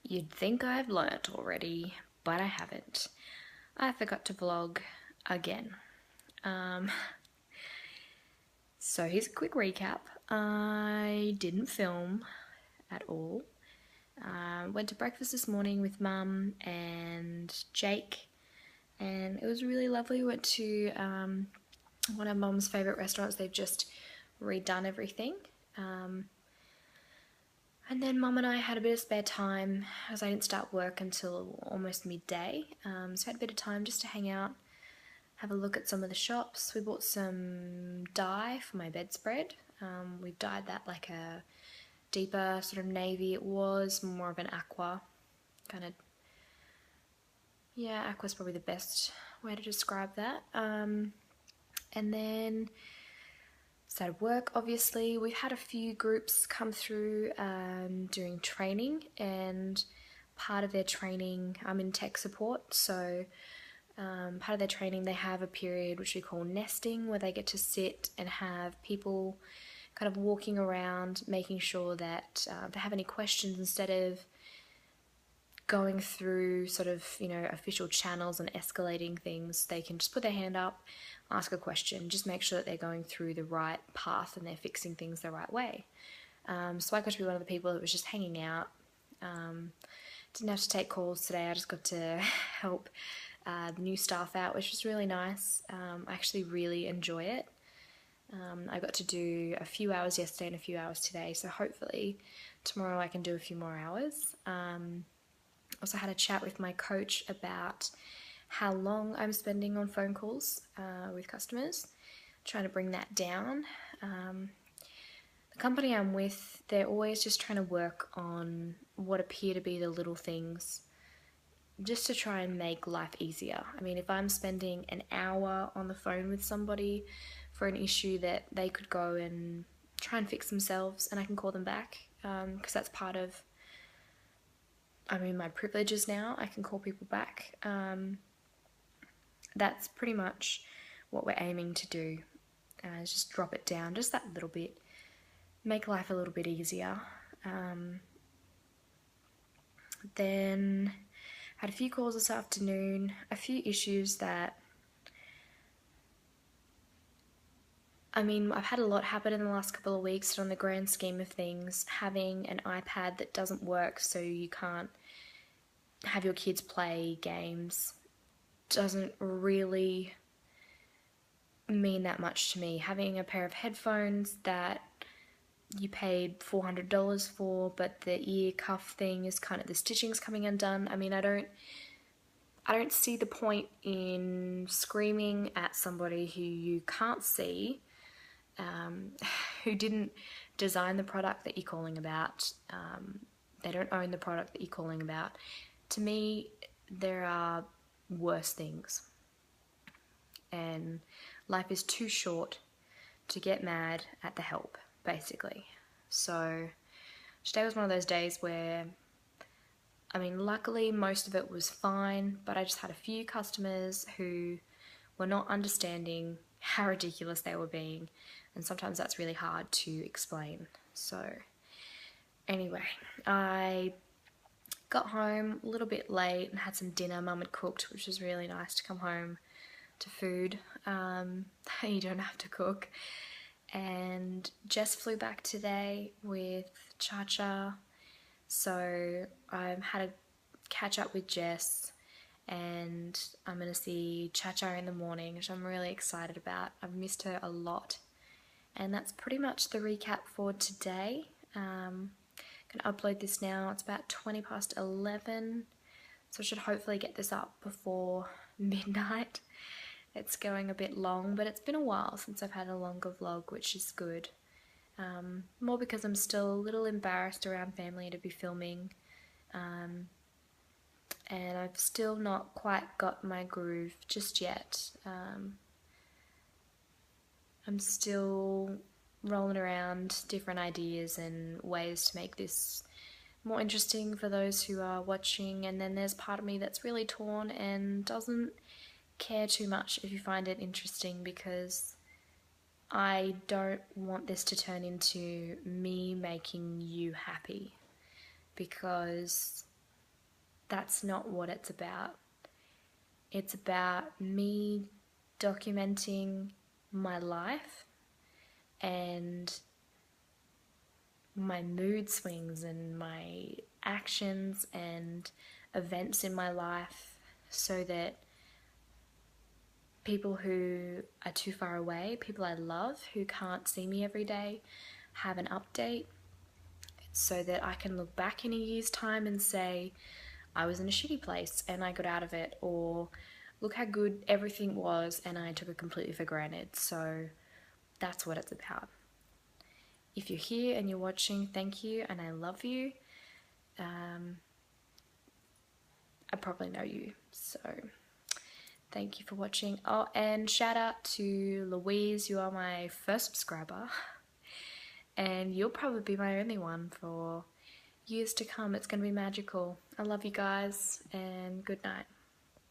You'd think I've learnt already, but I haven't. I forgot to vlog again. Um, so here's a quick recap. I didn't film at all. Went to breakfast this morning with Mum and Jake, and it was really lovely. We went to one of Mum's favourite restaurants. They've just redone everything. And then Mum and I had a bit of spare time as I didn't start work until almost midday. So I had a bit of time just to hang out, have a look at some of the shops. We bought some dye for my bedspread. We've dyed that like a deeper sort of navy. It was more of an aqua kind of. Yeah, aqua's probably the best way to describe that. And then started work, obviously. We've had a few groups come through during training, and part of their training, I'm in tech support, so part of their training they have a period which we call nesting, where they get to sit and have people kind of walking around, making sure that if they have any questions, instead of going through sort of, official channels and escalating things, they can just put their hand up, ask a question, just make sure that they're going through the right path and they're fixing things the right way. So I got to be one of the people that was just hanging out. Didn't have to take calls today. I just got to help the new staff out, which was really nice. I actually really enjoy it. I got to do a few hours yesterday and a few hours today, so hopefully tomorrow I can do a few more hours. Also had a chat with my coach about how long I'm spending on phone calls with customers, trying to bring that down. The company I'm with, they're always just trying to work on what appear to be the little things just to try and make life easier. I mean, if I'm spending an hour on the phone with somebody for an issue that they could go and try and fix themselves, and I can call them back, because that's part of my privileges now. I can call people back. That's pretty much what we're aiming to do, is just drop it down just that little bit, make life a little bit easier. Then had a few calls this afternoon, a few issues that, I've had a lot happen in the last couple of weeks, and on the grand scheme of things, having an iPad that doesn't work so you can't have your kids play games doesn't really mean that much to me. Having a pair of headphones that you paid $400 for, but the ear cuff thing is kind of, the stitching's coming undone. I don't see the point in screaming at somebody who you can't see, who didn't design the product that you're calling about. They don't own the product that you're calling about. To me, there are worse things, and life is too short to get mad at the help, basically. So today was one of those days where, luckily most of it was fine, but I just had a few customers who were not understanding how ridiculous they were being, and sometimes that's really hard to explain. So anyway, I got home a little bit late and had some dinner Mum had cooked, which was really nice to come home to food. You don't have to cook. And Jess flew back today with Cha-Cha, so I had a catch up with Jess, and I'm going to see Cha-Cha in the morning, which I'm really excited about. I've missed her a lot. And that's pretty much the recap for today. I'm going to upload this now. It's about 20 past 11, so I should hopefully get this up before midnight. It's going a bit long, but it's been a while since I've had a longer vlog, which is good. More because I'm still a little embarrassed around family to be filming, and I've still not quite got my groove just yet. I'm still rolling around different ideas and ways to make this more interesting for those who are watching, and then there's part of me that's really torn and doesn't care too much if you find it interesting, because I don't want this to turn into me making you happy, because that's not what it's about. It's about me documenting my life and my mood swings and my actions and events in my life, so that people who are too far away, people I love who can't see me every day, have an update, so that I can look back in a year's time and say, I was in a shitty place and I got out of it, or look how good everything was and I took it completely for granted. So that's what it's about. If you're here and you're watching, thank you, and I love you. I probably know you, so thank you for watching. Oh, and shout out to Louise, you are my first subscriber, and you'll probably be my only one for years to come. It's going to be magical. I love you guys, and good night.